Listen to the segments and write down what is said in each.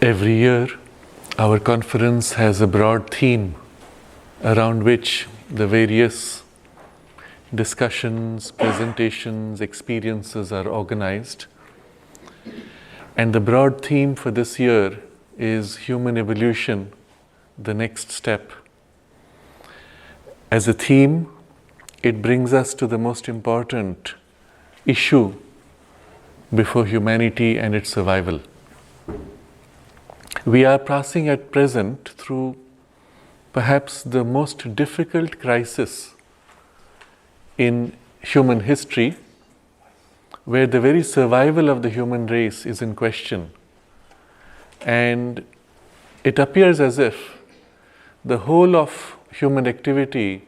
Every year, our conference has a broad theme around which the various discussions, presentations, experiences are organized. And the broad theme for this year is human evolution, the next step. As a theme, it brings us to the most important issue before humanity and its survival. We are passing at present through perhaps the most difficult crisis in human history, where the very survival of the human race is in question. And it appears as if the whole of human activity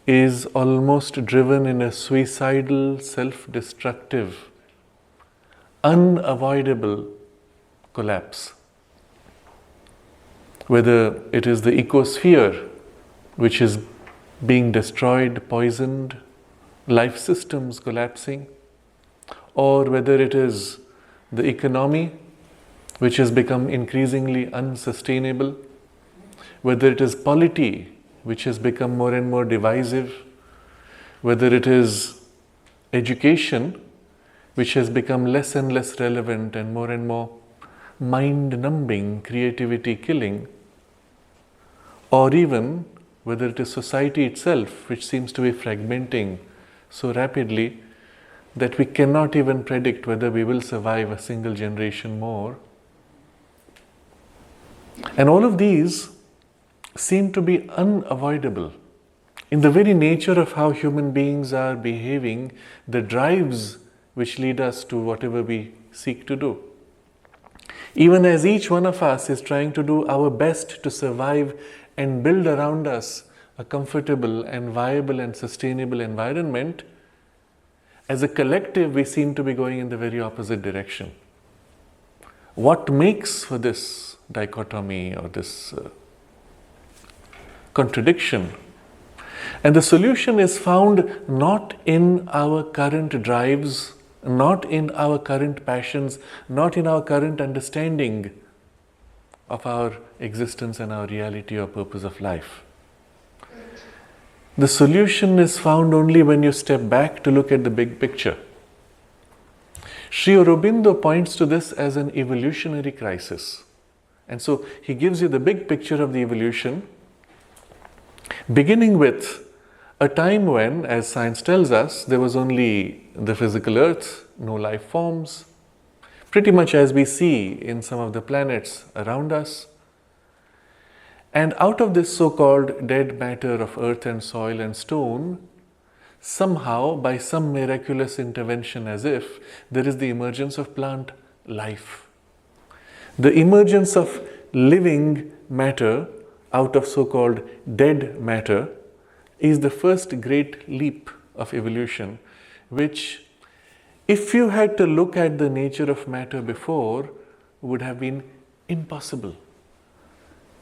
is almost driven in a suicidal, self-destructive, unavoidable collapse. Whether it is the ecosphere which is being destroyed, poisoned, life systems collapsing, or whether it is the economy which has become increasingly unsustainable, whether it is polity which has become more and more divisive, whether it is education which has become less and less relevant and more mind-numbing, creativity-killing, or even whether it is society itself which seems to be fragmenting so rapidly that we cannot even predict whether we will survive a single generation more. And all of these seem to be unavoidable. In the very nature of how human beings are behaving, the drives which lead us to whatever we seek to do. Even as each one of us is trying to do our best to survive and build around us a comfortable and viable and sustainable environment, as a collective we seem to be going in the very opposite direction. What makes for this dichotomy or this contradiction? And the solution is found not in our current drives, not in our current passions, not in our current understanding of our existence and our reality or purpose of life. The solution is found only when you step back to look at the big picture. Sri Aurobindo points to this as an evolutionary crisis. And so he gives you the big picture of the evolution, beginning with a time when, as science tells us, there was only the physical earth, no life forms, pretty much as we see in some of the planets around us. And out of this so-called dead matter of earth and soil and stone, somehow, by some miraculous intervention, as if, there is the emergence of plant life. The emergence of living matter out of so-called dead matter is the first great leap of evolution, which, if you had to look at the nature of matter before, would have been impossible.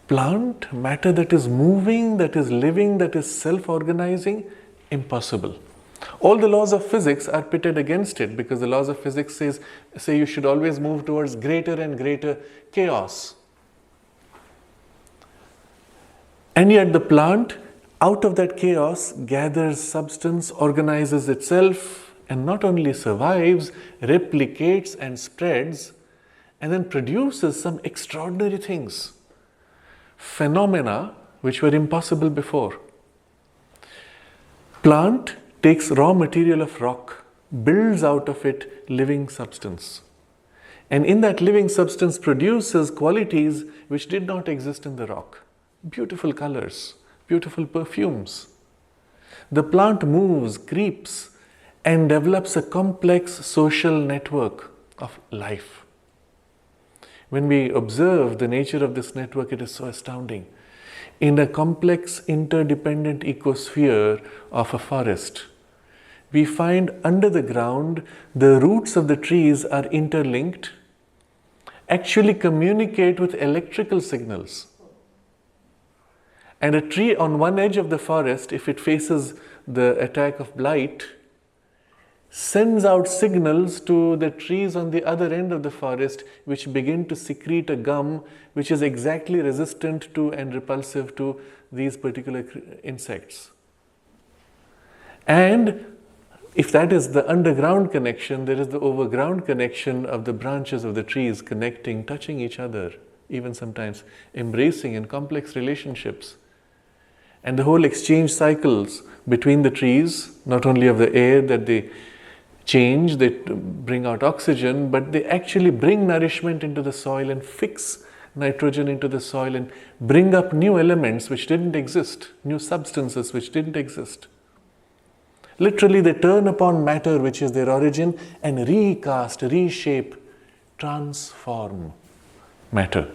Plant matter that is moving, that is living, that is self-organizing, impossible. All the laws of physics are pitted against it, because the laws of physics say you should always move towards greater and greater chaos. And yet the plant, out of that chaos, gathers substance, organizes itself, and not only survives, replicates and spreads, and then produces some extraordinary things, phenomena which were impossible before. Plant takes raw material of rock, builds out of it living substance, and in that living substance produces qualities which did not exist in the rock. Beautiful colors, beautiful perfumes. The plant moves, creeps, and develops a complex social network of life. When we observe the nature of this network, it is so astounding. In a complex, interdependent ecosphere of a forest, we find under the ground the roots of the trees are interlinked, actually communicate with electrical signals. And a tree on one edge of the forest, if it faces the attack of blight, sends out signals to the trees on the other end of the forest, which begin to secrete a gum which is exactly resistant to and repulsive to these particular insects. And if that is the underground connection, there is the overground connection of the branches of the trees connecting, touching each other, even sometimes embracing in complex relationships. And the whole exchange cycles between the trees, not only of the air that they change, they bring out oxygen, but they actually bring nourishment into the soil and fix nitrogen into the soil and bring up new elements which didn't exist, new substances which didn't exist. Literally, they turn upon matter, which is their origin, and recast, reshape, transform matter.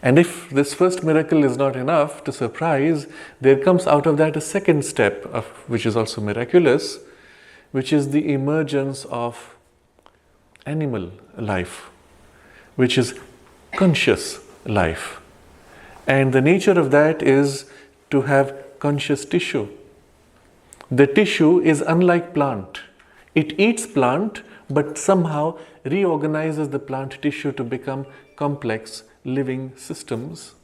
And if this first miracle is not enough to surprise, there comes out of that a second step, which is also miraculous, which is the emergence of animal life, which is conscious life. And the nature of that is to have conscious tissue. The tissue is unlike plant. It eats plant, but somehow reorganizes the plant tissue to become complex living systems.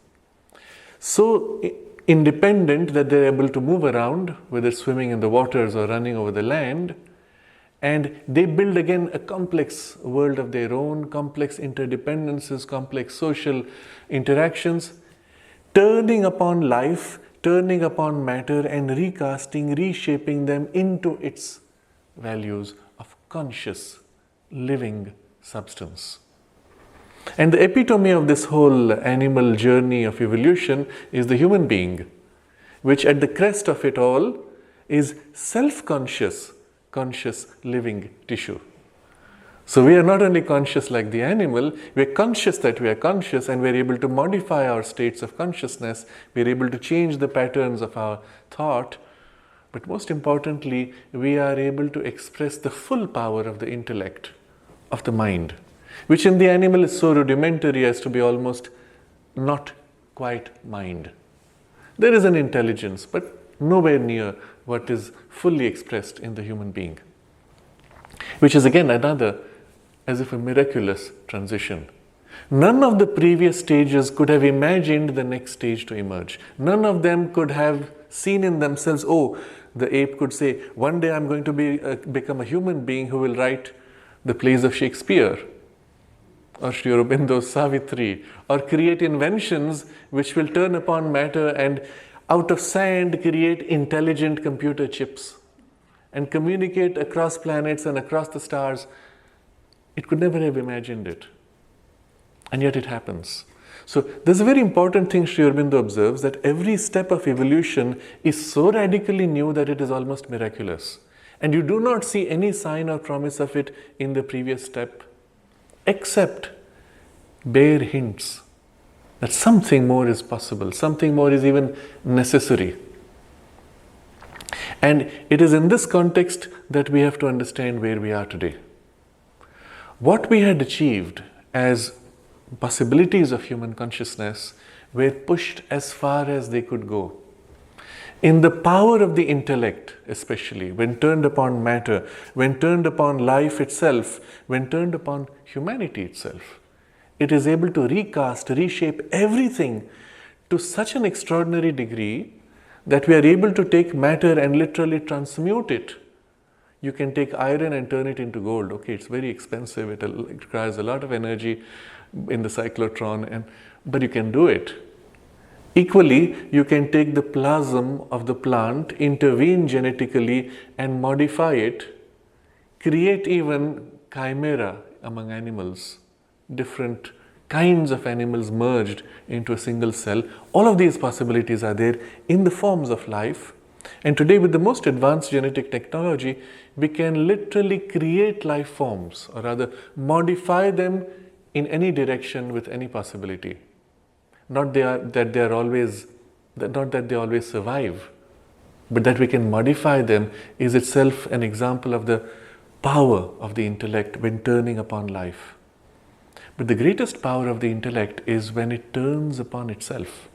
So independent that they're able to move around, whether swimming in the waters or running over the land, and they build again a complex world of their own, complex interdependences, complex social interactions, turning upon life, turning upon matter and recasting, reshaping them into its values of conscious, living substance. And the epitome of this whole animal journey of evolution is the human being, which at the crest of it all is self-conscious, conscious living tissue. So we are not only conscious like the animal, we are conscious that we are conscious, and we are able to modify our states of consciousness, we are able to change the patterns of our thought, but most importantly, we are able to express the full power of the intellect, of the mind, which in the animal is so rudimentary as to be almost not quite mind. There is an intelligence, but nowhere near what is fully expressed in the human being, which is again another, as if a miraculous transition. None of the previous stages could have imagined the next stage to emerge. None of them could have seen in themselves, oh, the ape could say, one day I'm going to become a human being who will write the plays of Shakespeare, or Sri Aurobindo's Savitri, or create inventions which will turn upon matter and out of sand create intelligent computer chips and communicate across planets and across the stars. It could never have imagined it. And yet it happens. So there's a very important thing Sri Aurobindo observes, that every step of evolution is so radically new that it is almost miraculous. And you do not see any sign or promise of it in the previous step, except bare hints that something more is possible, something more is even necessary. And it is in this context that we have to understand where we are today. What we had achieved as possibilities of human consciousness were pushed as far as they could go. In the power of the intellect, especially, when turned upon matter, when turned upon life itself, when turned upon humanity itself, it is able to recast, reshape everything to such an extraordinary degree that we are able to take matter and literally transmute it. You can take iron and turn it into gold. Okay, it's very expensive, it requires a lot of energy in the cyclotron, but you can do it. Equally, you can take the plasm of the plant, intervene genetically and modify it, create even chimera among animals, different kinds of animals merged into a single cell. All of these possibilities are there in the forms of life. And today, with the most advanced genetic technology, we can literally create life forms, or rather modify them in any direction with any possibility. Not that they always survive, but that we can modify them is itself an example of the power of the intellect when turning upon life. But the greatest power of the intellect is when it turns upon itself.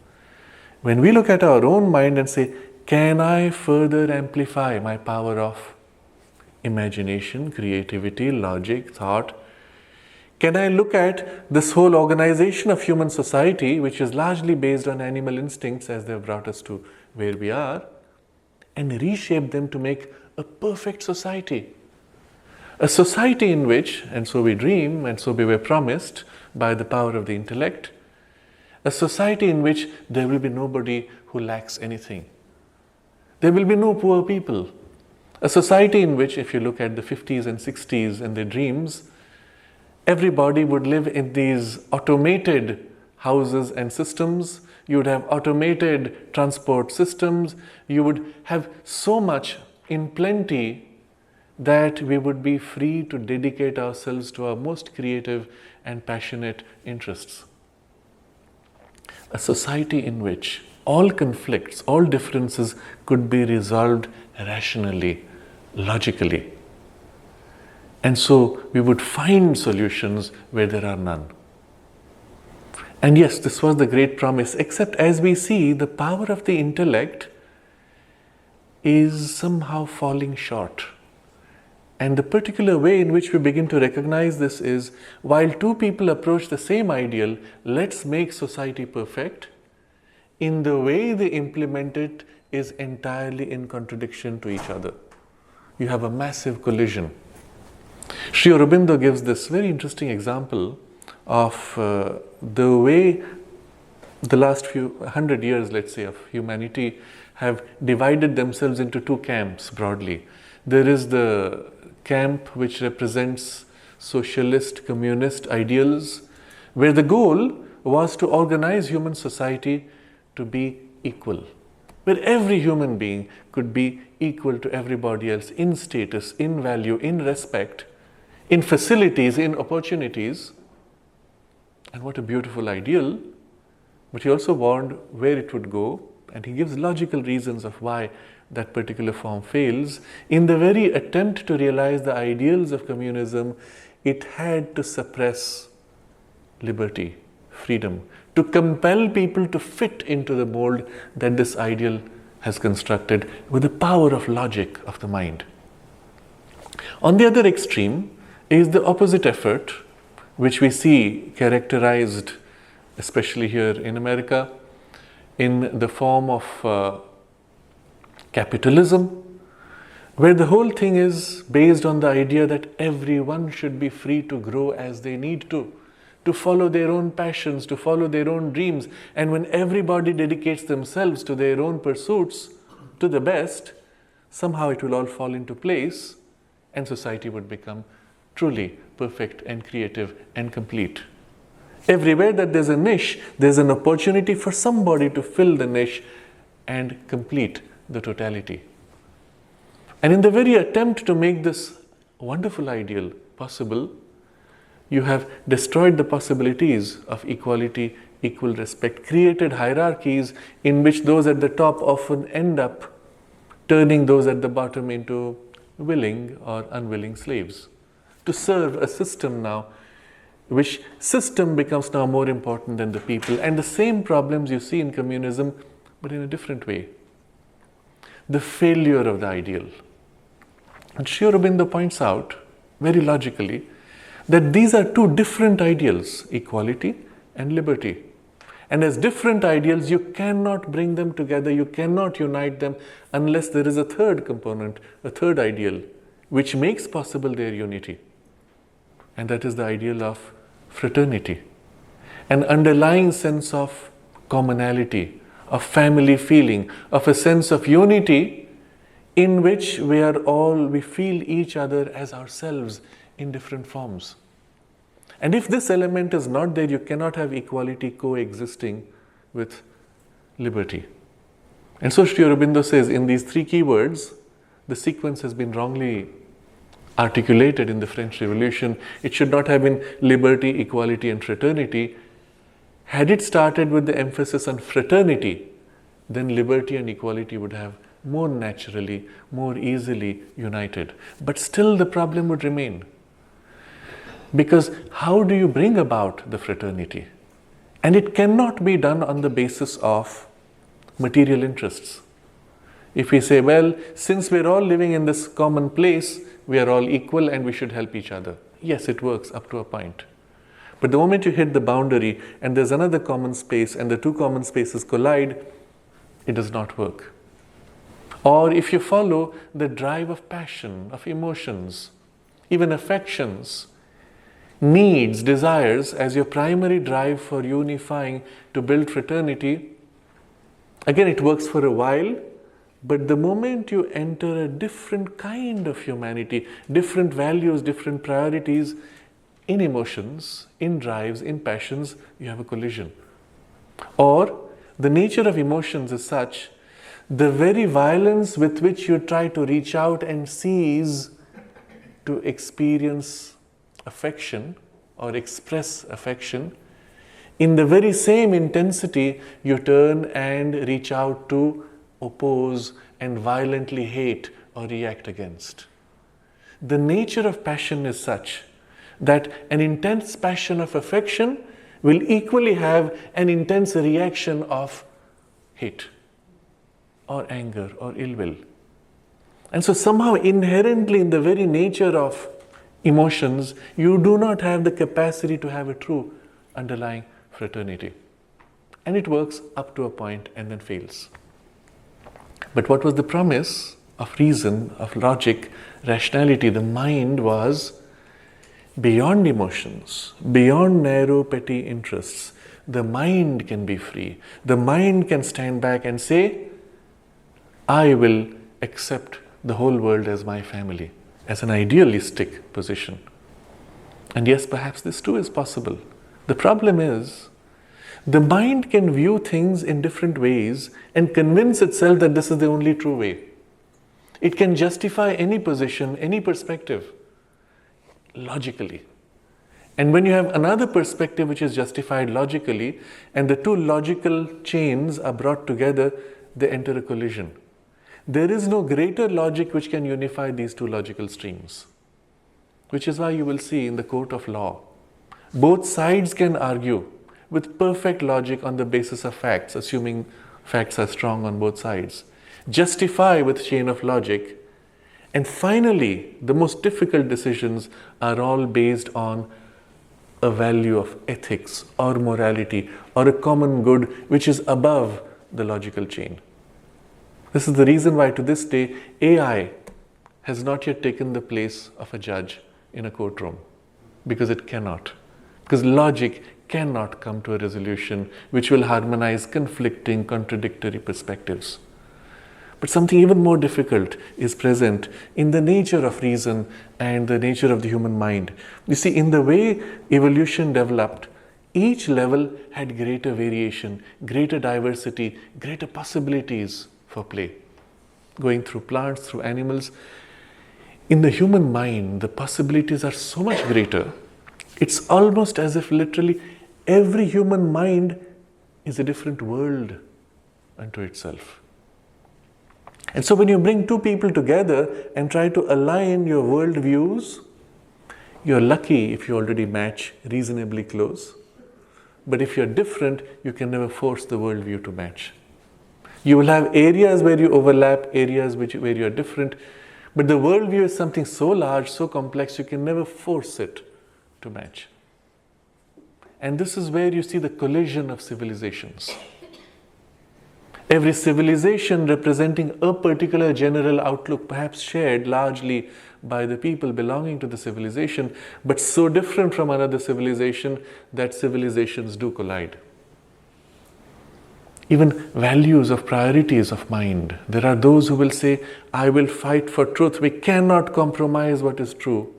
When we look at our own mind and say, can I further amplify my power of imagination, creativity, logic, thought? Can I look at this whole organization of human society, which is largely based on animal instincts as they've brought us to where we are, and reshape them to make a perfect society? A society in which, and so we dream, and so we were promised by the power of the intellect, a society in which there will be nobody who lacks anything. There will be no poor people. A society in which, if you look at the 50s and 60s and their dreams, everybody would live in these automated houses and systems. You would have automated transport systems. You would have so much in plenty that we would be free to dedicate ourselves to our most creative and passionate interests. A society in which all conflicts, all differences could be resolved rationally, logically. And so we would find solutions where there are none. And yes, this was the great promise, except as we see, the power of the intellect is somehow falling short. And the particular way in which we begin to recognize this is, while two people approach the same ideal, let's make society perfect, in the way they implement it is entirely in contradiction to each other. You have a massive collision. Sri Aurobindo gives this very interesting example of the way the last few 100 years, let's say, of humanity have divided themselves into two camps broadly. There is the camp which represents socialist, communist ideals, where the goal was to organize human society to be equal, where every human being could be equal to everybody else in status, in value, in respect, in facilities, in opportunities. And what a beautiful ideal. But he also warned where it would go, and he gives logical reasons of why that particular form fails. In the very attempt to realize the ideals of communism, it had to suppress liberty, freedom, to compel people to fit into the mold that this ideal has constructed with the power of logic of the mind. On the other extreme is the opposite effort, which we see characterized, especially here in America, in the form of capitalism, where the whole thing is based on the idea that everyone should be free to grow as they need to follow their own passions, to follow their own dreams. And when everybody dedicates themselves to their own pursuits to the best, somehow it will all fall into place and society would become truly perfect and creative and complete. Everywhere that there's a niche, there's an opportunity for somebody to fill the niche and complete the totality. And in the very attempt to make this wonderful ideal possible, you have destroyed the possibilities of equality, equal respect, created hierarchies in which those at the top often end up turning those at the bottom into willing or unwilling slaves, to serve a system now, which system becomes now more important than the people. And the same problems you see in communism, but in a different way. The failure of the ideal. And Sri Aurobindo points out, very logically, that these are two different ideals, equality and liberty. And as different ideals, you cannot bring them together, you cannot unite them unless there is a third component, a third ideal, which makes possible their unity. And that is the ideal of fraternity, an underlying sense of commonality, of family feeling, of a sense of unity in which we feel each other as ourselves in different forms. And if this element is not there, you cannot have equality coexisting with liberty. And so Sri Aurobindo says in these three keywords, the sequence has been wrongly articulated in the French Revolution. It should not have been liberty, equality, and fraternity. Had it started with the emphasis on fraternity, then liberty and equality would have more naturally, more easily united. But still the problem would remain. Because how do you bring about the fraternity? And it cannot be done on the basis of material interests. If we say, well, since we're all living in this common place, we are all equal and we should help each other. Yes, it works up to a point. But the moment you hit the boundary and there's another common space and the two common spaces collide, it does not work. Or if you follow the drive of passion, of emotions, even affections, needs, desires as your primary drive for unifying to build fraternity, again it works for a while, but the moment you enter a different kind of humanity, different values, different priorities, in emotions, in drives, in passions, you have a collision. Or the nature of emotions is such, the very violence with which you try to reach out and seize to experience affection or express affection, in the very same intensity you turn and reach out to oppose and violently hate or react against. The nature of passion is such that an intense passion of affection will equally have an intense reaction of hate or anger or ill will. And so somehow inherently in the very nature of emotions, you do not have the capacity to have a true underlying fraternity. And it works up to a point and then fails. But what was the promise of reason, of logic, rationality? The mind was beyond emotions, beyond narrow petty interests. The mind can be free. The mind can stand back and say, I will accept the whole world as my family, as an idealistic position. And yes, perhaps this too is possible. The problem is, the mind can view things in different ways and convince itself that this is the only true way. It can justify any position, any perspective, logically. And when you have another perspective which is justified logically, and the two logical chains are brought together, they enter a collision. There is no greater logic which can unify these two logical streams. Which is why you will see in the court of law, both sides can argue with perfect logic on the basis of facts, assuming facts are strong on both sides, justify with chain of logic, and finally, the most difficult decisions are all based on a value of ethics or morality or a common good which is above the logical chain. This is the reason why to this day, AI has not yet taken the place of a judge in a courtroom, because it cannot. Because logic cannot come to a resolution which will harmonize conflicting, contradictory perspectives. But something even more difficult is present in the nature of reason and the nature of the human mind. You see, in the way evolution developed, each level had greater variation, greater diversity, greater possibilities for play. Going through plants, through animals. In the human mind, the possibilities are so much greater. It's almost as if literally every human mind is a different world unto itself. And so when you bring two people together and try to align your world views, you're lucky if you already match reasonably close. But if you're different, you can never force the worldview to match. You will have areas where you overlap, areas where you are different, but the worldview is something so large, so complex, you can never force it to match. And this is where you see the collision of civilizations. Every civilization representing a particular general outlook, perhaps shared largely by the people belonging to the civilization, but so different from another civilization that civilizations do collide. Even values of priorities of mind. There are those who will say, I will fight for truth. We cannot compromise what is true.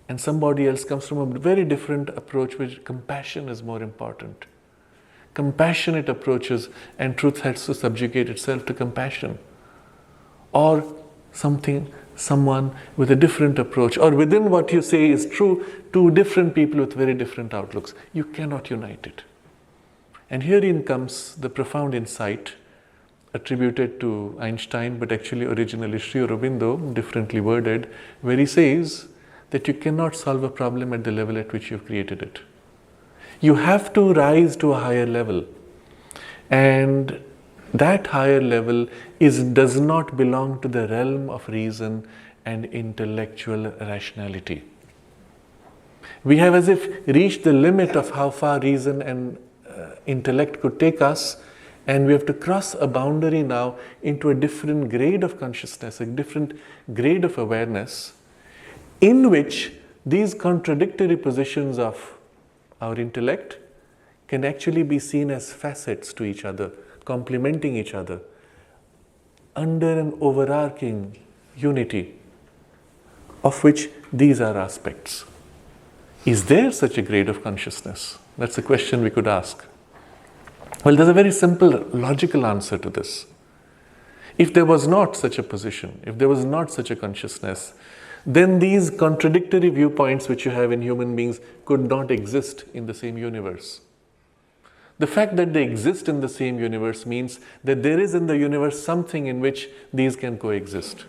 And somebody else comes from a very different approach, which compassion is more important. Compassionate approaches, and truth has to subjugate itself to compassion. Or someone with a different approach, or within what you say is true, two different people with very different outlooks. You cannot unite it. And herein comes the profound insight attributed to Einstein, but actually originally Sri Aurobindo, differently worded, where he says that you cannot solve a problem at the level at which you've created it. You have to rise to a higher level. And that higher level does not belong to the realm of reason and intellectual rationality. We have as if reached the limit of how far reason and intellect could take us, and we have to cross a boundary now into a different grade of consciousness, a different grade of awareness, in which these contradictory positions of our intellect can actually be seen as facets to each other, complementing each other, under an overarching unity, of which these are aspects. Is there such a grade of consciousness? That's a question we could ask. Well, there's a very simple, logical answer to this. If there was not such a position, if there was not such a consciousness, then these contradictory viewpoints which you have in human beings could not exist in the same universe. The fact that they exist in the same universe means that there is in the universe something in which these can coexist.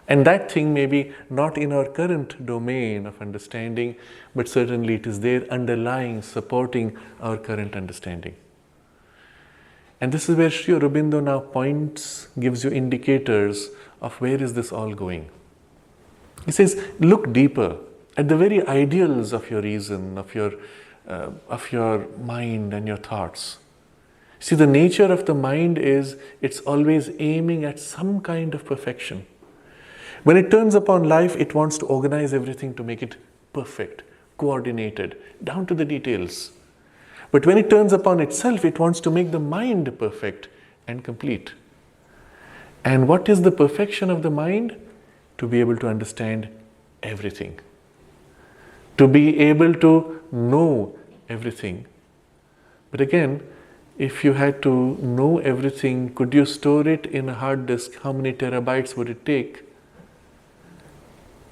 And that thing may be not in our current domain of understanding, but certainly it is there underlying, supporting our current understanding. And this is where Sri Aurobindo now gives you indicators of where is this all going. He says, look deeper at the very ideals of your reason, of your mind and your thoughts. See, the nature of the mind is it's always aiming at some kind of perfection. When it turns upon life, it wants to organize everything to make it perfect, coordinated, down to the details. But when it turns upon itself, it wants to make the mind perfect and complete. And what is the perfection of the mind? To be able to understand everything. To be able to know everything. But again, if you had to know everything, could you store it in a hard disk? How many terabytes would it take?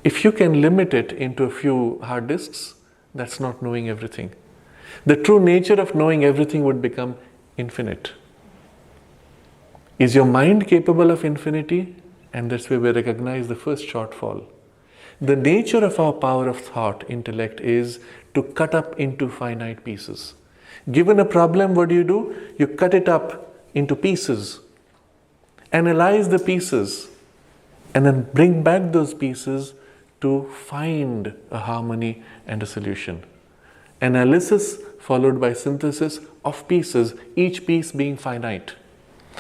If you can limit it into a few hard disks, that's not knowing everything. The true nature of knowing everything would become infinite. Is your mind capable of infinity? And that's where we recognize the first shortfall. The nature of our power of thought, intellect, is to cut up into finite pieces. Given a problem, what do? You cut it up into pieces. Analyze the pieces. And then bring back those pieces to find a harmony and a solution. Analysis followed by synthesis of pieces, each piece being finite.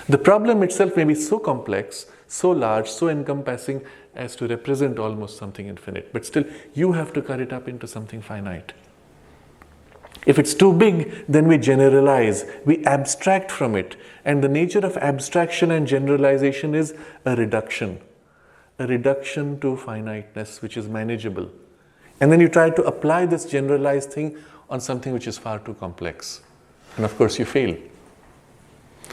The problem itself may be so complex, so large, so encompassing as to represent almost something infinite. But still, you have to cut it up into something finite. If it's too big, then we generalize, we abstract from it. And the nature of abstraction and generalization is a reduction to finiteness, which is manageable. And then you try to apply this generalized thing on something which is far too complex. And of course, you fail.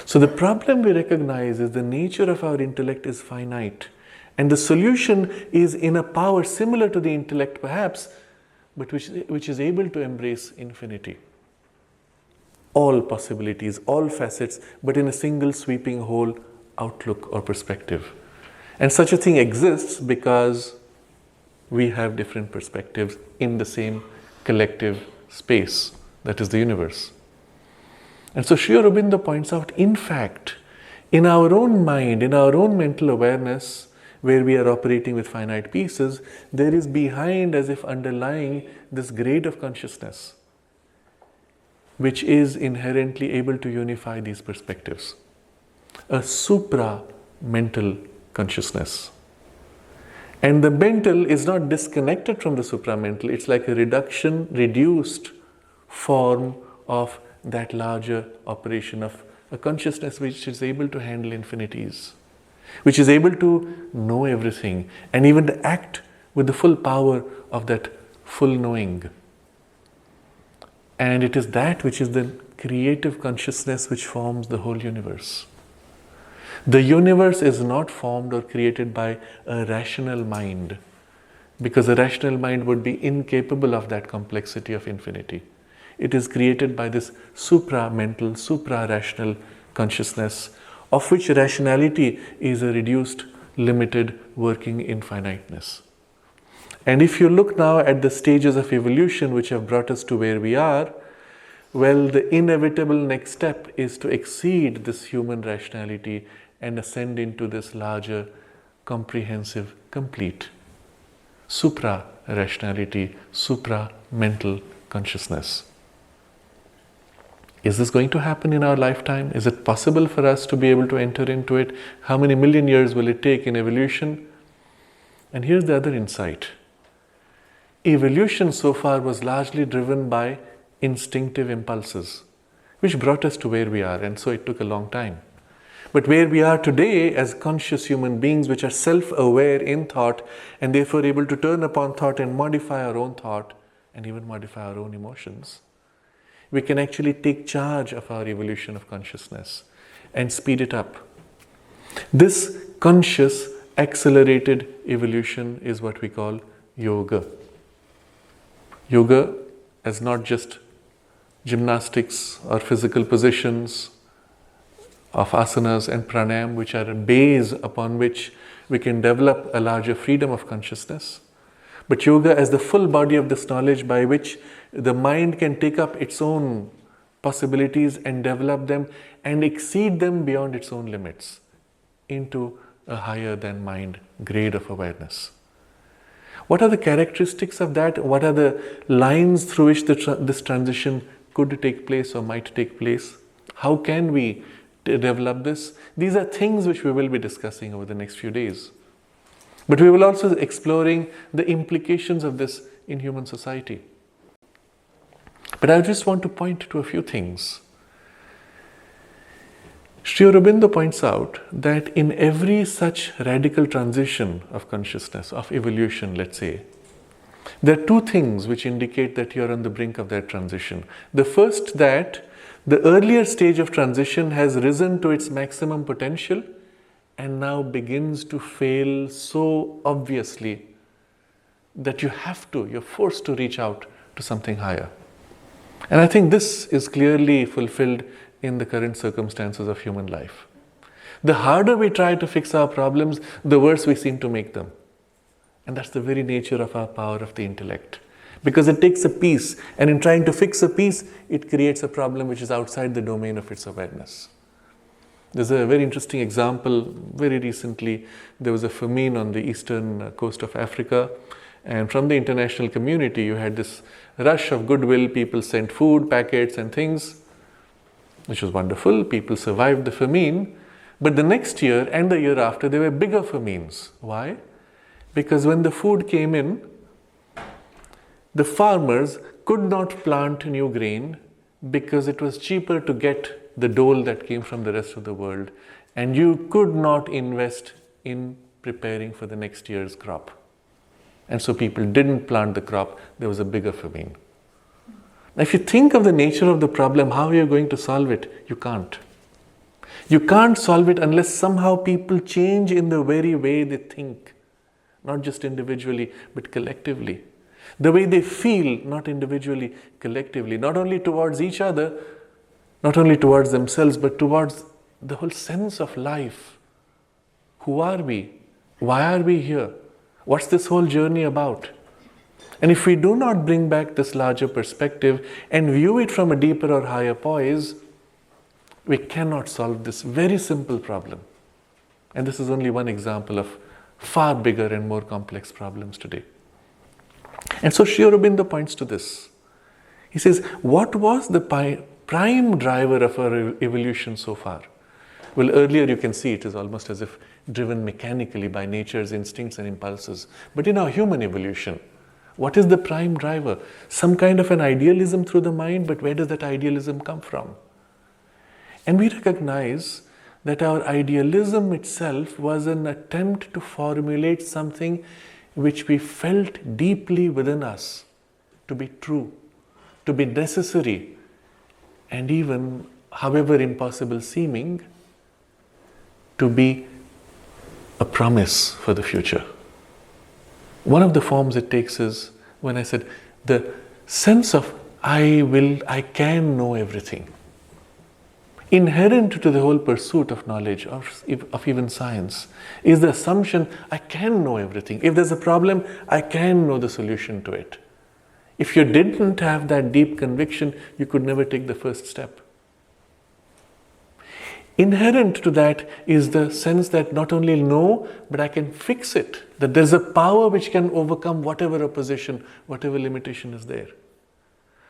So the problem we recognize is the nature of our intellect is finite. And the solution is in a power similar to the intellect perhaps, but which is able to embrace infinity. All possibilities, all facets, but in a single sweeping whole outlook or perspective. And such a thing exists because we have different perspectives in the same collective space, that is the universe. And so Sri Aurobindo points out, in fact, in our own mind, in our own mental awareness, where we are operating with finite pieces, there is behind, as if underlying, this grade of consciousness, which is inherently able to unify these perspectives. A supra-mental consciousness. And the mental is not disconnected from the supramental, it's like a reduced form of that larger operation of a consciousness which is able to handle infinities, which is able to know everything and even to act with the full power of that full knowing. And it is that which is the creative consciousness which forms the whole universe. The universe is not formed or created by a rational mind, because a rational mind would be incapable of that complexity of infinity. It is created by this supra-mental, supra-rational consciousness, of which rationality is a reduced, limited, working infiniteness. And if you look now at the stages of evolution which have brought us to where we are, Well, the inevitable next step is to exceed this human rationality and ascend into this larger, comprehensive, complete supra-rationality, supra-mental consciousness. Is this going to happen in our lifetime? Is it possible for us to be able to enter into it? How many million years will it take in evolution? And here's the other insight. Evolution so far was largely driven by instinctive impulses, which brought us to where we are, and so it took a long time. But where we are today as conscious human beings, which are self-aware in thought and therefore able to turn upon thought and modify our own thought and even modify our own emotions, we can actually take charge of our evolution of consciousness and speed it up. This conscious, accelerated evolution is what we call yoga. Yoga as not just gymnastics or physical positions of asanas and pranayam, which are a base upon which we can develop a larger freedom of consciousness, but yoga as the full body of this knowledge by which the mind can take up its own possibilities and develop them and exceed them beyond its own limits into a higher than mind grade of awareness. What are the characteristics of that? What are the lines through which this transition could take place or might take place? How can we develop this? These are things which we will be discussing over the next few days. But we will also be exploring the implications of this in human society. But I just want to point to a few things. Sri Aurobindo points out that in every such radical transition of consciousness, of evolution, let's say, there are two things which indicate that you are on the brink of that transition. The first, that the earlier stage of transition has risen to its maximum potential and now begins to fail so obviously that you're forced to reach out to something higher. And I think this is clearly fulfilled in the current circumstances of human life. The harder we try to fix our problems, the worse we seem to make them. And that's the very nature of our power of the intellect. Because it takes a piece, and in trying to fix a piece, it creates a problem which is outside the domain of its awareness. There's a very interesting example. Very recently, there was a famine on the eastern coast of Africa, and from the international community, you had this rush of goodwill. People sent food, packets and things, which was wonderful. People survived the famine. But the next year and the year after, there were bigger famines. Why? Because when the food came in, the farmers could not plant new grain because it was cheaper to get the dole that came from the rest of the world, and you could not invest in preparing for the next year's crop. And so people didn't plant the crop. There was a bigger famine. Now, if you think of the nature of the problem, how are you going to solve it? You can't. You can't solve it unless somehow people change in the very way they think, not just individually, but collectively. The way they feel, not individually, collectively, not only towards each other, not only towards themselves, but towards the whole sense of life. Who are we? Why are we here? What's this whole journey about? And if we do not bring back this larger perspective and view it from a deeper or higher poise, we cannot solve this very simple problem. And this is only one example of far bigger and more complex problems today. And so Sri Aurobindo points to this. He says, what was the prime driver of our evolution so far? Well, earlier you can see it is almost as if driven mechanically by nature's instincts and impulses. But in our human evolution, what is the prime driver? Some kind of an idealism through the mind, but where does that idealism come from? And we recognize that our idealism itself was an attempt to formulate something which we felt deeply within us to be true, to be necessary, and even, however impossible seeming, to be a promise for the future. One of the forms it takes is, when I said, the sense of I can know everything. Inherent to the whole pursuit of knowledge, of even science, is the assumption I can know everything. If there's a problem, I can know the solution to it. If you didn't have that deep conviction, you could never take the first step. Inherent to that is the sense that not only know, but I can fix it. That there's a power which can overcome whatever opposition, whatever limitation is there.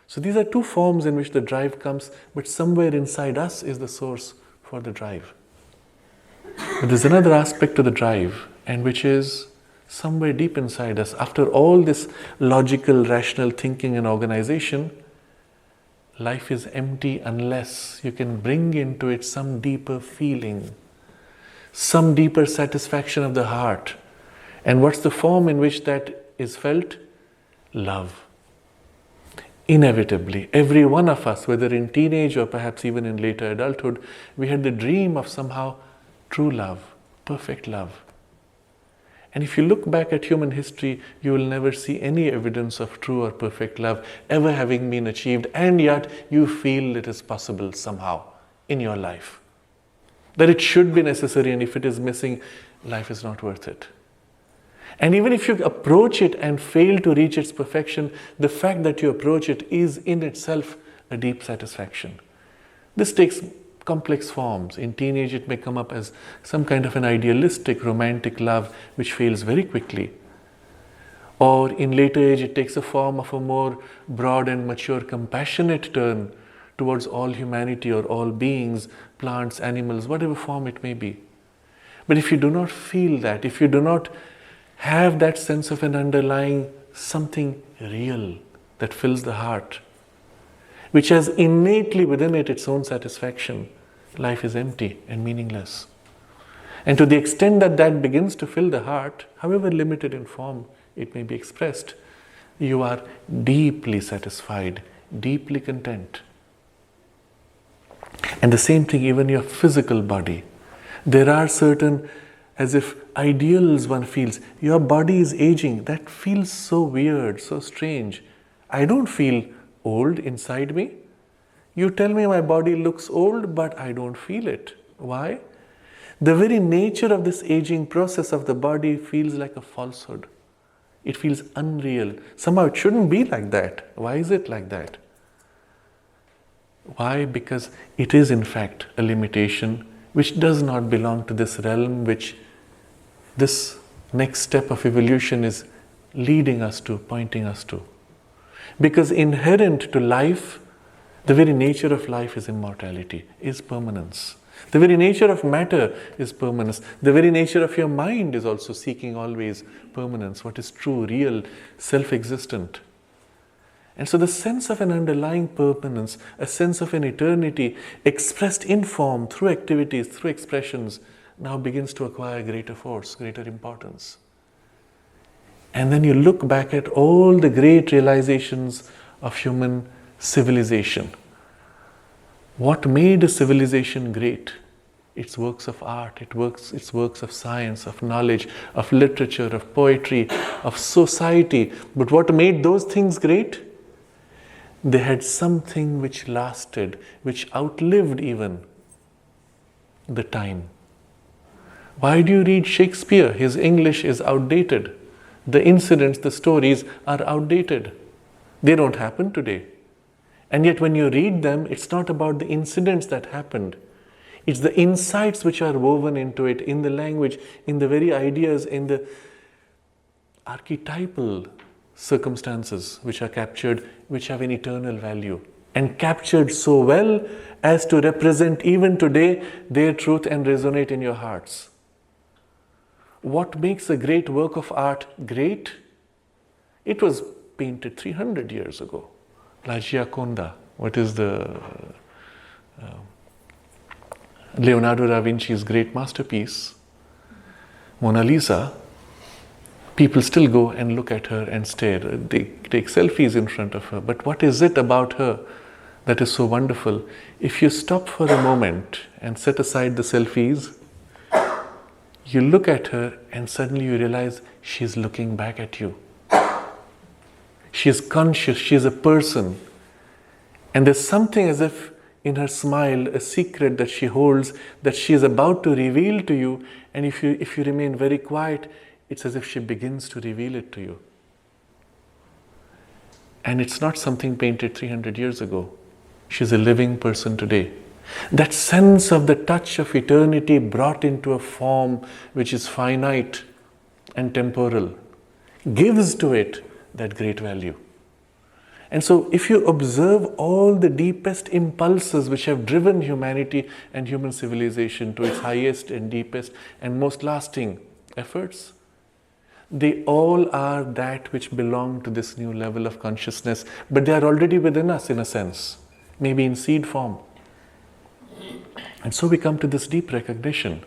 So these are two forms in which the drive comes, but somewhere inside us is the source for the drive. But there's another aspect to the drive, and which is somewhere deep inside us. After all this logical, rational thinking and organization, life is empty unless you can bring into it some deeper feeling, some deeper satisfaction of the heart. And what's the form in which that is felt? Love. Inevitably, every one of us, whether in teenage or perhaps even in later adulthood, we had the dream of somehow true love, perfect love. And if you look back at human history, you will never see any evidence of true or perfect love ever having been achieved, and yet you feel it is possible somehow in your life. That it should be necessary, and if it is missing, life is not worth it. And even if you approach it and fail to reach its perfection, the fact that you approach it is in itself a deep satisfaction. This takes complex forms. In teenage, it may come up as some kind of an idealistic, romantic love which fails very quickly. Or in later age, it takes a form of a more broad and mature, compassionate turn towards all humanity or all beings, plants, animals, whatever form it may be. But if you do not feel that, if you do not have that sense of an underlying something real that fills the heart, which has innately within it its own satisfaction, life is empty and meaningless. And to the extent that that begins to fill the heart, however limited in form it may be expressed, you are deeply satisfied, deeply content. And the same thing, even your physical body. There are certain, as if ideals one feels. Your body is aging. That feels so weird, so strange. I don't feel old inside me. You tell me my body looks old, but I don't feel it. Why? The very nature of this aging process of the body feels like a falsehood. It feels unreal. Somehow it shouldn't be like that. Why is it like that? Why? Because it is in fact a limitation which does not belong to this realm, which this next step of evolution is leading us to, pointing us to. Because inherent to life, the very nature of life is immortality, is permanence. The very nature of matter is permanence. The very nature of your mind is also seeking always permanence, what is true, real, self-existent. And so the sense of an underlying permanence, a sense of an eternity expressed in form, through activities, through expressions, now begins to acquire greater force, greater importance. And then you look back at all the great realizations of human civilization. What made a civilization great? Its works of art, its works of science, of knowledge, of literature, of poetry, of society. But what made those things great? They had something which lasted, which outlived even the time. Why do you read Shakespeare? His English is outdated. The incidents, the stories are outdated. They don't happen today. And yet when you read them, it's not about the incidents that happened. It's the insights which are woven into it, in the language, in the very ideas, in the archetypal circumstances which are captured, which have an eternal value. And captured so well as to represent even today their truth and resonate in your hearts. What makes a great work of art great? It was painted 300 years ago. La Gioconda, what is the Leonardo da Vinci's great masterpiece, Mona Lisa, people still go and look at her and stare. They take selfies in front of her. But what is it about her that is so wonderful? If you stop for a moment and set aside the selfies, you look at her and suddenly you realize she's looking back at you. She is conscious, she is a person. And there's something as if in her smile, a secret that she holds, that she is about to reveal to you. And if you remain very quiet, it's as if she begins to reveal it to you. And it's not something painted 300 years ago. She's a living person today. That sense of the touch of eternity brought into a form which is finite and temporal gives to it that great value. And so if you observe all the deepest impulses which have driven humanity and human civilization to its highest and deepest and most lasting efforts, they all are that which belong to this new level of consciousness, but they are already within us in a sense, maybe in seed form. And so we come to this deep recognition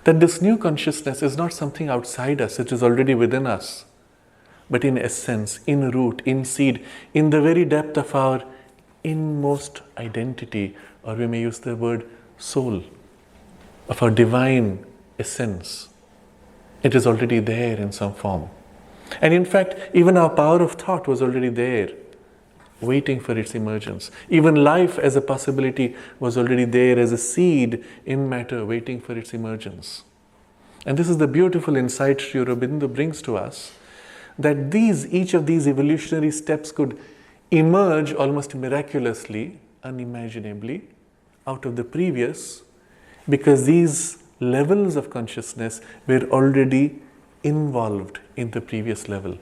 that this new consciousness is not something outside us, it is already within us, but in essence, in root, in seed, in the very depth of our inmost identity, or we may use the word soul, of our divine essence. It is already there in some form. And in fact, even our power of thought was already there, waiting for its emergence. Even life as a possibility was already there as a seed in matter, waiting for its emergence. And this is the beautiful insight Sri Aurobindo brings to us, that each of these evolutionary steps could emerge almost miraculously, unimaginably, out of the previous, because these levels of consciousness were already involved in the previous level.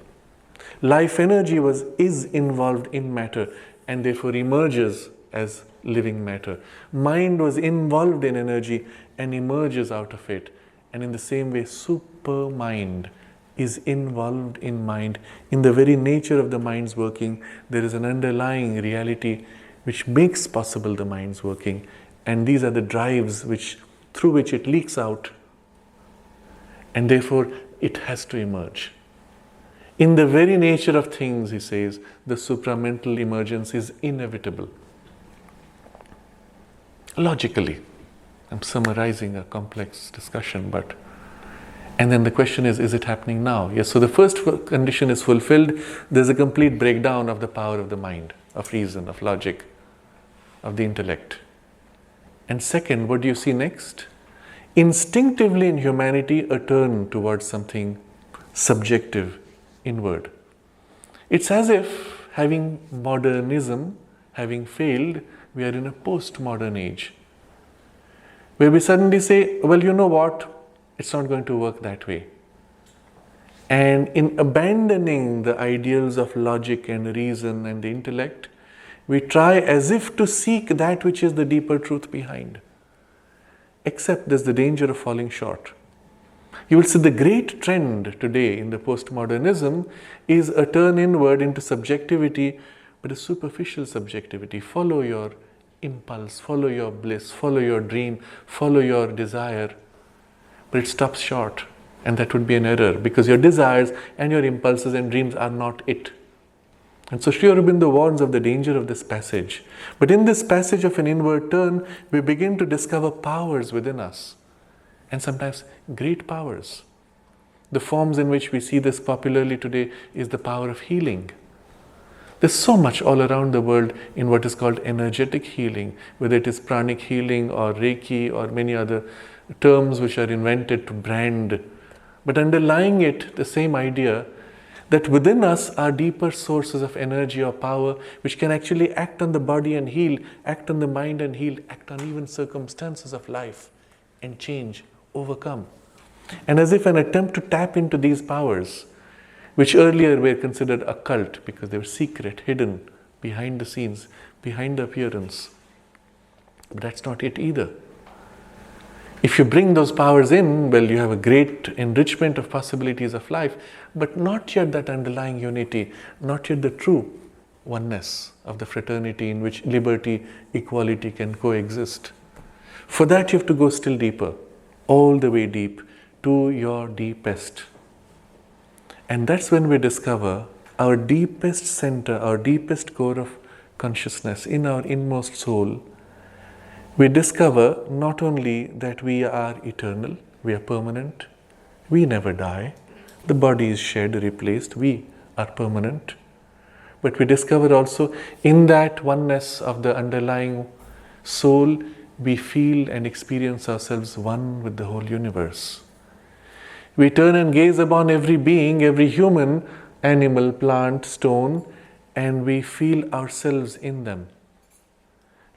Life energy is involved in matter and therefore emerges as living matter. Mind was involved in energy and emerges out of it. And in the same way, super mind is involved in mind. In the very nature of the mind's working, there is an underlying reality which makes possible the mind's working. And these are the drives through which it leaks out. And therefore, it has to emerge. In the very nature of things, he says, the supramental emergence is inevitable. Logically, I'm summarizing a complex discussion, and then the question is it happening now? Yes, so the first condition is fulfilled. There's a complete breakdown of the power of the mind, of reason, of logic, of the intellect. And second, what do you see next? Instinctively in humanity, a turn towards something subjective, inward. It's as if, having modernism, having failed, we are in a postmodern age, where we suddenly say, well, you know what? It's not going to work that way. And in abandoning the ideals of logic and reason and the intellect, we try as if to seek that which is the deeper truth behind. Except there's the danger of falling short. You will see the great trend today in the postmodernism is a turn inward into subjectivity, but a superficial subjectivity. Follow your impulse, follow your bliss, follow your dream, follow your desire. But it stops short, and that would be an error, because your desires and your impulses and dreams are not it. And so Sri Aurobindo warns of the danger of this passage. But in this passage of an inward turn, we begin to discover powers within us, and sometimes great powers. The forms in which we see this popularly today is the power of healing. There's so much all around the world in what is called energetic healing, whether it is pranic healing or Reiki or many other terms which are invented to brand. But underlying it, the same idea that within us are deeper sources of energy or power which can actually act on the body and heal, act on the mind and heal, act on even circumstances of life and change, overcome. And as if an attempt to tap into these powers, which earlier were considered occult because they were secret, hidden, behind the scenes, behind the appearance. But that's not it either. If you bring those powers in, well, you have a great enrichment of possibilities of life, but not yet that underlying unity, not yet the true oneness of the fraternity in which liberty, equality can coexist. For that you have to go still deeper, all the way deep, to your deepest. And that's when we discover our deepest center, our deepest core of consciousness in our inmost soul. We discover not only that we are eternal, we are permanent, we never die, the body is shed, replaced, we are permanent. But we discover also in that oneness of the underlying soul, we feel and experience ourselves one with the whole universe. We turn and gaze upon every being, every human, animal, plant, stone, and we feel ourselves in them.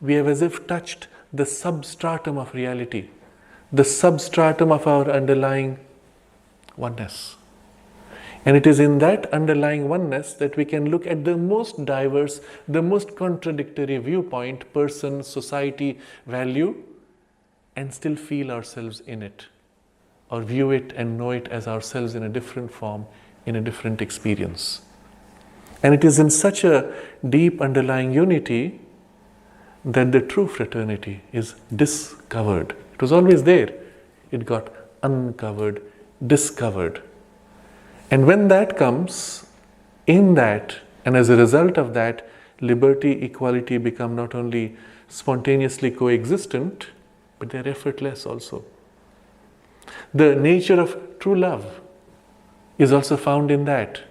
We have as if touched the substratum of reality, the substratum of our underlying oneness. And it is in that underlying oneness that we can look at the most diverse, the most contradictory viewpoint, person, society, value, and still feel ourselves in it, or view it and know it as ourselves in a different form, in a different experience. And it is in such a deep underlying unity that the true fraternity is discovered. It was always there. It got uncovered, discovered. And when that comes, in that, and as a result of that, liberty, equality become not only spontaneously coexistent, but they're effortless also. The nature of true love is also found in that.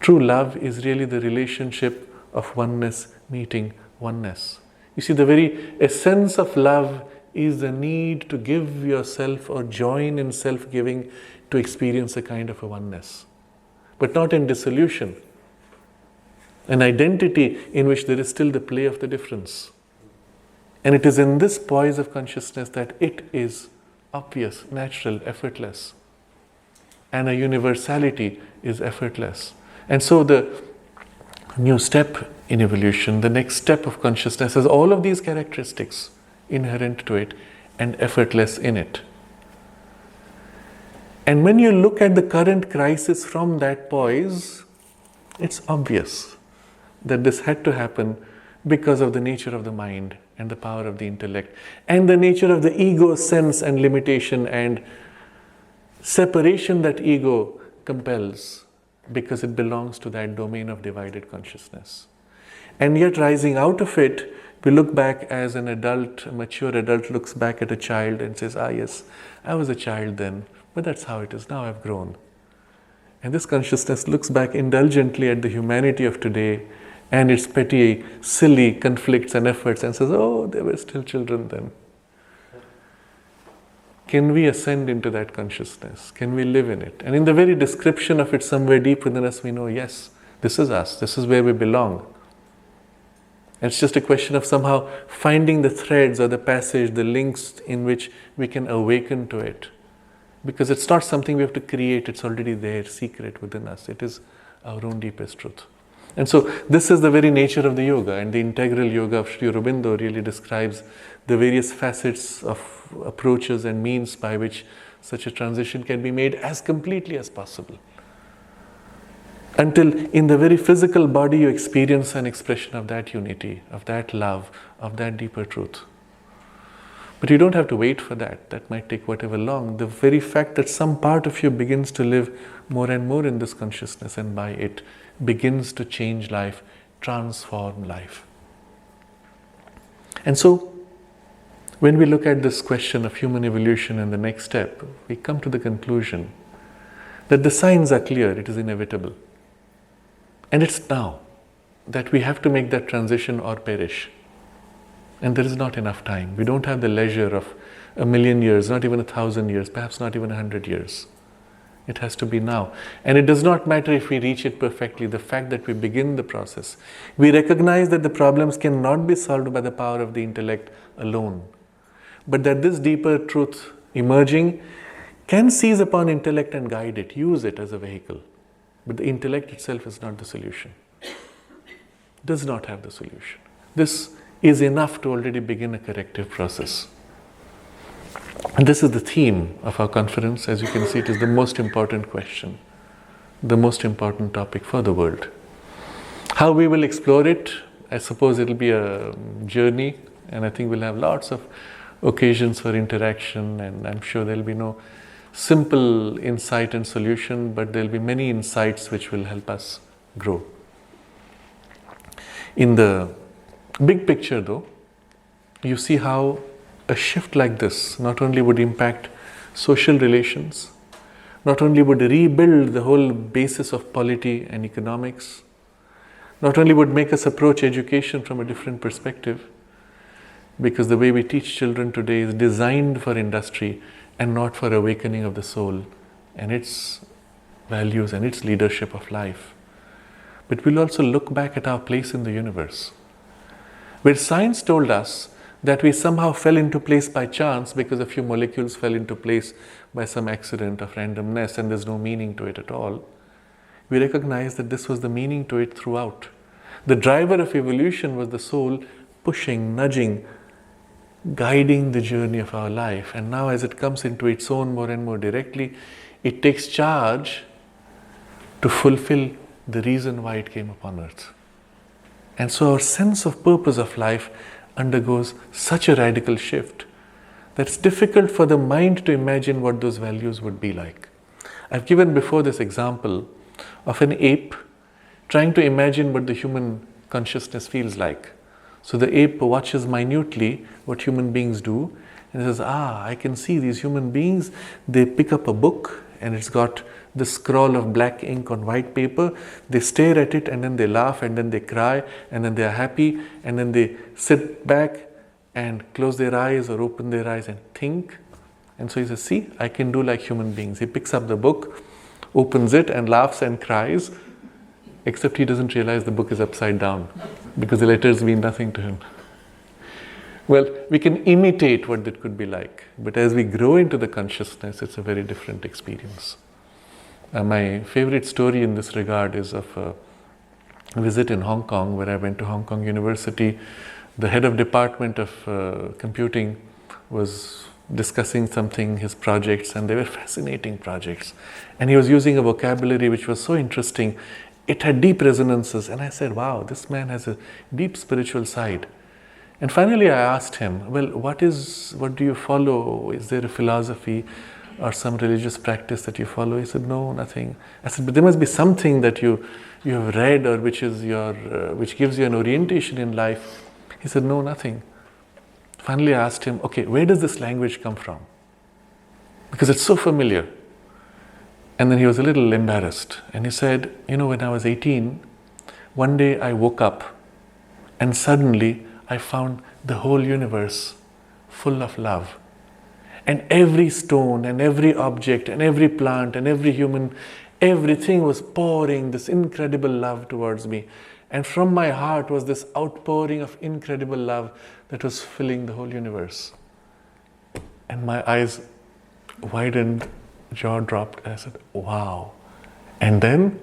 True love is really the relationship of oneness meeting oneness. You see, the very essence of love is the need to give yourself or join in self-giving to experience a kind of a oneness, but not in dissolution. An identity in which there is still the play of the difference. And it is in this poise of consciousness that it is obvious, natural, effortless. And a universality is effortless. And so the new step in evolution, the next step of consciousness, has all of these characteristics inherent to it and effortless in it. And when you look at the current crisis from that poise, it's obvious that this had to happen because of the nature of the mind and the power of the intellect and the nature of the ego's sense and limitation and separation that ego compels, because it belongs to that domain of divided consciousness. And yet rising out of it, we look back as an adult, a mature adult looks back at a child and says, yes, I was a child then, but that's how it is, now I've grown. And this consciousness looks back indulgently at the humanity of today and its petty, silly conflicts and efforts and says, they were still children then. Can we ascend into that consciousness? Can we live in it? And in the very description of it somewhere deep within us, we know, yes, this is us, this is where we belong. And it's just a question of somehow finding the threads or the passage, the links in which we can awaken to it. Because it's not something we have to create, it's already there, secret within us. It is our own deepest truth. And so this is the very nature of the yoga, and the integral yoga of Sri Aurobindo really describes the various facets of approaches and means by which such a transition can be made as completely as possible. Until in the very physical body you experience an expression of that unity, of that love, of that deeper truth. But you don't have to wait for that. That might take whatever long. The very fact that some part of you begins to live more and more in this consciousness and by it begins to change life, transform life. And so, when we look at this question of human evolution and the next step, we come to the conclusion that the signs are clear, it is inevitable. And it's now that we have to make that transition or perish. And there is not enough time. We don't have the leisure of 1,000,000 years, not even 1,000 years, perhaps not even 100 years. It has to be now. And it does not matter if we reach it perfectly, the fact that we begin the process. We recognize that the problems cannot be solved by the power of the intellect alone. But that this deeper truth emerging can seize upon intellect and guide it, use it as a vehicle. But the intellect itself is not the solution. Does not have the solution. This is enough to already begin a corrective process. And this is the theme of our conference. As you can see, it is the most important question, the most important topic for the world. How we will explore it, I suppose it will be a journey, and I think we'll have lots of occasions for interaction, and I'm sure there will be no simple insight and solution, but there will be many insights which will help us grow. In the big picture though, you see how a shift like this not only would impact social relations, not only would rebuild the whole basis of polity and economics, not only would make us approach education from a different perspective, because the way we teach children today is designed for industry and not for awakening of the soul and its values and its leadership of life. but we'll also look back at our place in the universe. Where science told us that we somehow fell into place by chance because a few molecules fell into place by some accident of randomness and there's no meaning to it at all, we recognize that this was the meaning to it throughout. The driver of evolution was the soul pushing, nudging, guiding the journey of our life. And now as it comes into its own more and more directly, it takes charge to fulfill the reason why it came upon earth. And so our sense of purpose of life undergoes such a radical shift that it's difficult for the mind to imagine what those values would be like. I've given before this example of an ape trying to imagine what the human consciousness feels like. So the ape watches minutely what human beings do and says, I can see these human beings, they pick up a book and it's got the scroll of black ink on white paper, they stare at it and then they laugh and then they cry and then they are happy and then they sit back and close their eyes or open their eyes and think. And so he says, see, I can do like human beings. He picks up the book, opens it and laughs and cries, except he doesn't realize the book is upside down because the letters mean nothing to him. Well, we can imitate what that could be like, but as we grow into the consciousness, it's a very different experience. My favorite story in this regard is of a visit in Hong Kong, where I went to Hong Kong University. The head of department of computing was discussing something, his projects, and they were fascinating projects. And he was using a vocabulary which was so interesting. It had deep resonances, and I said, wow, this man has a deep spiritual side. And finally I asked him, well, what do you follow? Is there a philosophy or some religious practice that you follow? He said, no, nothing. I said, but there must be something that you have read or which gives you an orientation in life. He said, no, nothing. Finally I asked him, okay, where does this language come from? Because it's so familiar. And then he was a little embarrassed. And he said, when I was 18, one day I woke up and suddenly I found the whole universe full of love. And every stone and every object and every plant and every human, everything was pouring this incredible love towards me. And from my heart was this outpouring of incredible love that was filling the whole universe. And my eyes widened, jaw dropped. I said, wow. And then,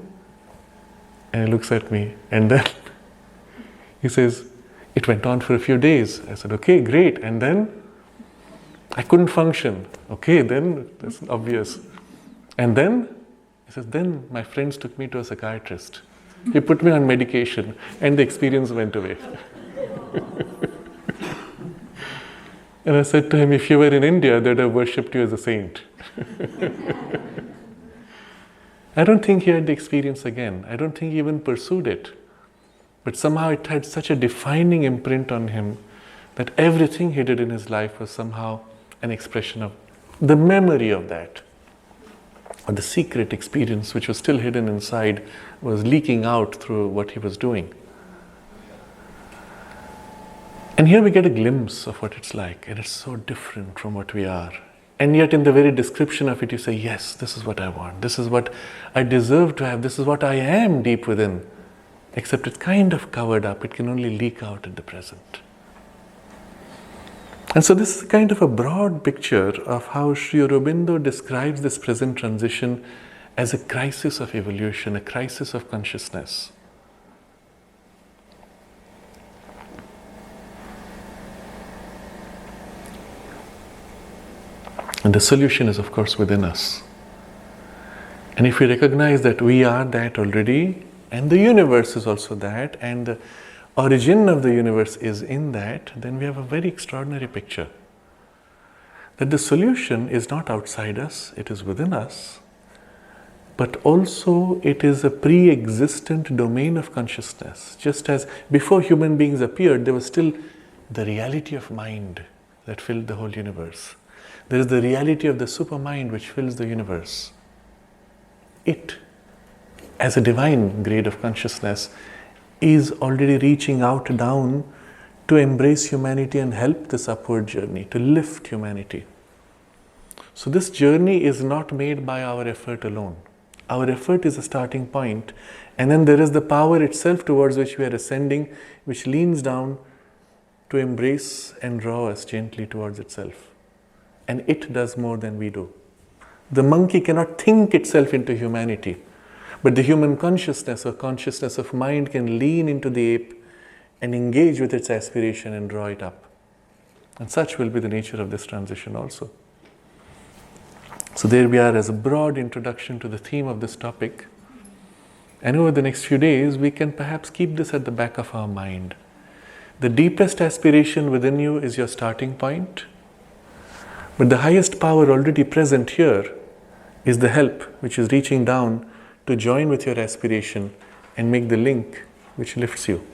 and he looks at me, and then he says, it went on for a few days. I said, okay, great. And then I couldn't function. Okay, then that's obvious. And then, he says, then my friends took me to a psychiatrist. He put me on medication and the experience went away. And I said to him, if you were in India, they'd have worshipped you as a saint. I don't think he had the experience again. I don't think he even pursued it. But somehow it had such a defining imprint on him that everything he did in his life was somehow an expression of the memory of that. Or the secret experience which was still hidden inside was leaking out through what he was doing. And here we get a glimpse of what it's like, and it's so different from what we are. And yet in the very description of it you say, yes, this is what I want, this is what I deserve to have, this is what I am deep within. Except it's kind of covered up, it can only leak out at the present. And so this is kind of a broad picture of how Sri Aurobindo describes this present transition as a crisis of evolution, a crisis of consciousness. And the solution is, of course, within us. And if we recognize that we are that already, and the universe is also that, and the origin of the universe is in that, then we have a very extraordinary picture. That the solution is not outside us, it is within us, but also it is a pre-existent domain of consciousness. Just as before human beings appeared, there was still the reality of mind that filled the whole universe. There is the reality of the supermind which fills the universe. It, as a divine grade of consciousness, is already reaching out down to embrace humanity and help this upward journey, to lift humanity. So this journey is not made by our effort alone. Our effort is a starting point, and then there is the power itself towards which we are ascending, which leans down to embrace and draw us gently towards itself. And it does more than we do. The monkey cannot think itself into humanity, but the human consciousness or consciousness of mind can lean into the ape and engage with its aspiration and draw it up. And such will be the nature of this transition also. So there we are as a broad introduction to the theme of this topic. And over the next few days, we can perhaps keep this at the back of our mind. The deepest aspiration within you is your starting point, but the highest power already present here is the help which is reaching down to join with your aspiration and make the link which lifts you.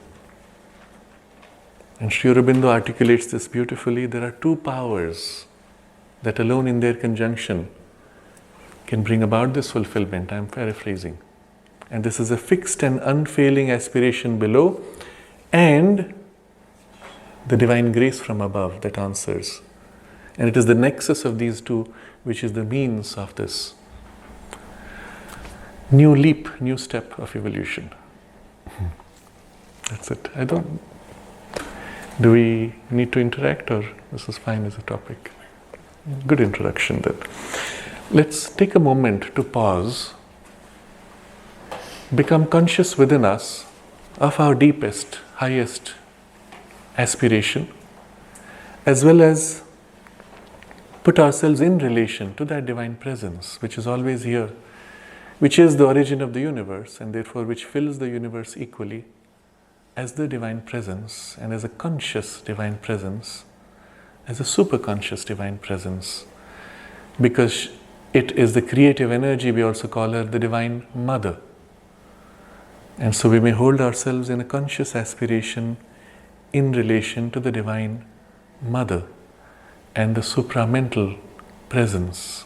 And Sri Aurobindo articulates this beautifully. There are two powers that alone in their conjunction can bring about this fulfillment. I am paraphrasing. And this is a fixed and unfailing aspiration below, and the divine grace from above that answers. And it is the nexus of these two which is the means of this new leap, new step of evolution. That's it. Do we need to interact, or this is fine as a topic? Good introduction then. Let's take a moment to pause, become conscious within us of our deepest, highest aspiration, as well as put ourselves in relation to that divine presence which is always here, which is the origin of the universe, and therefore which fills the universe equally as the divine presence, and as a conscious divine presence, as a superconscious divine presence, because it is the creative energy. We also call her the divine mother. And so we may hold ourselves in a conscious aspiration in relation to the divine mother and the supramental presence